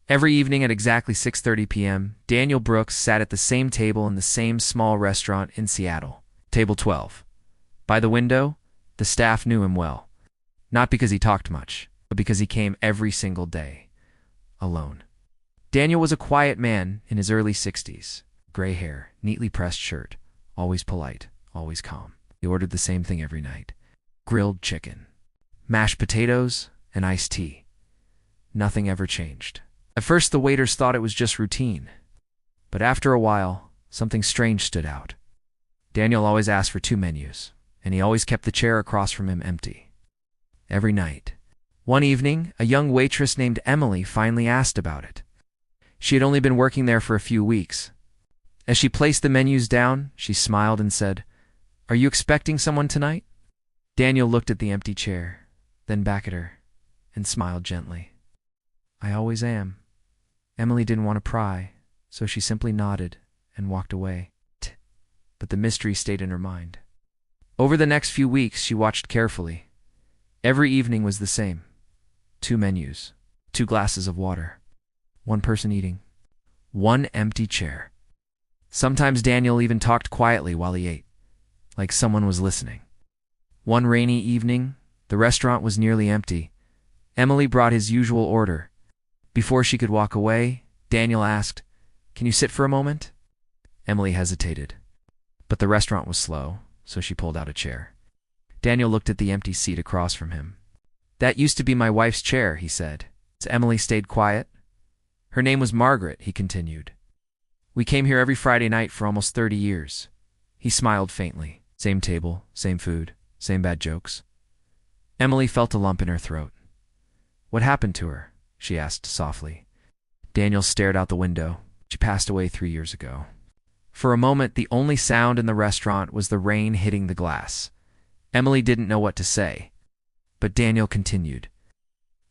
Every evening at exactly 6:30 p.m., Daniel Brooks sat at the same table in the same small restaurant in Seattle, Table 12. By the window, the staff knew him well, not because he talked much, but because he came every single day, alone. Daniel was a quiet man in his early 60s, gray hair, neatly pressed shirt, always polite, always calm. He ordered the same thing every night: grilled chicken, mashed potatoes, and iced tea. Nothing ever changed. At first, the waiters thought it was just routine. But after a while, something strange stood out. Daniel always asked for 2 menus, and he always kept the chair across from him empty. Every night. One evening, a young waitress named Emily finally asked about it. She had only been working there for a few weeks. As she placed the menus down, she smiled and said, "Are you expecting someone tonight?" Daniel looked at the empty chair, then back at her, and smiled gently. "I always am." Emily didn't want to pry, so she simply nodded and walked away. But the mystery stayed in her mind. Over the next few weeks, she watched carefully. Every evening was the same: 2 menus, 2 glasses of water, 1 person eating, 1 empty chair. Sometimes Daniel even talked quietly while he ate, like someone was listening. One rainy evening, the restaurant was nearly empty. Emily brought his usual order. Before she could walk away, Daniel asked, "Can you sit for a moment?" Emily hesitated, but the restaurant was slow, so she pulled out a chair. Daniel looked at the empty seat across from him. "That used to be my wife's chair," he said. As Emily stayed quiet. "Her name was Margaret," he continued. "We came here every Friday night for almost 30 years. He smiled faintly. Same table, same food, same bad jokes. Emily felt a lump in her throat. "What happened to her?" she asked softly. Daniel stared out the window. "She passed away 3 years ago." For a moment, the only sound in the restaurant was the rain hitting the glass. Emily didn't know what to say, but Daniel continued.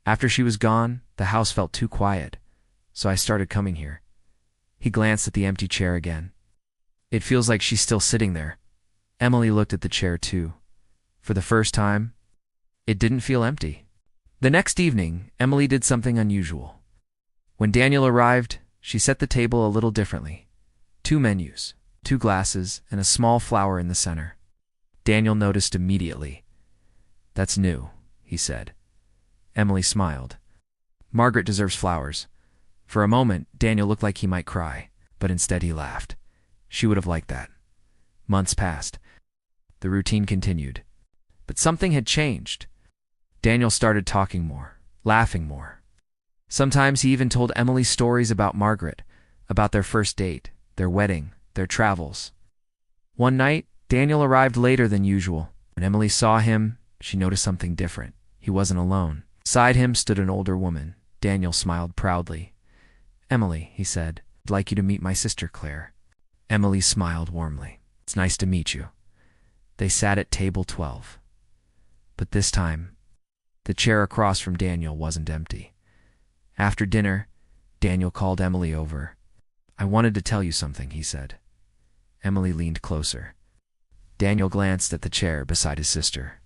"After she was gone, the house felt too quiet, so I started coming here." He glanced at the empty chair again. "It feels like she's still sitting there." Emily looked at the chair too. For the first time, it didn't feel empty. The next evening, Emily did something unusual. When Daniel arrived, she set the table a little differently: 2 menus, 2 glasses, and a small flower in the center. Daniel noticed immediately. "That's new," he said. Emily smiled. "Margaret deserves flowers." For a moment, Daniel looked like he might cry, but instead he laughed. She would have liked that. Months passed. The routine continued. But something had changed. Daniel started talking more, laughing more. Sometimes he even told Emily stories about Margaret, about their first date, their wedding, their travels. One night, Daniel arrived later than usual. When Emily saw him, she noticed something different. He wasn't alone. Beside him stood an older woman. Daniel smiled proudly. "Emily," he said, "I'd like you to meet my sister Claire." Emily smiled warmly. "It's nice to meet you." They sat at table 12. But this time, the chair across from Daniel wasn't empty. After dinner, Daniel called Emily over. "I wanted to tell you something," he said. Emily leaned closer. Daniel glanced at the chair beside his sister.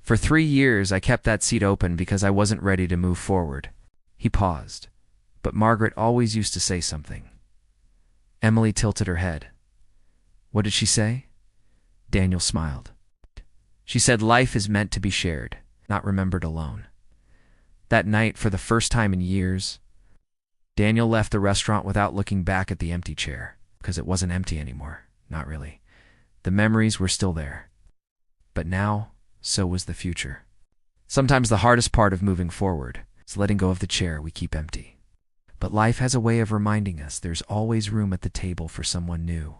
"For 3 years, I kept that seat open because I wasn't ready to move forward." He paused, but Margaret always used to say something. Emily tilted her head. "What did she say?" Daniel smiled. "She said life is meant to be shared, not remembered alone." That night, for the first time in years, Daniel left the restaurant without looking back at the empty chair, because it wasn't empty anymore. Not really. The memories were still there. But now, so was the future. Sometimes the hardest part of moving forward is letting go of the chair we keep empty. But life has a way of reminding us there's always room at the table for someone new.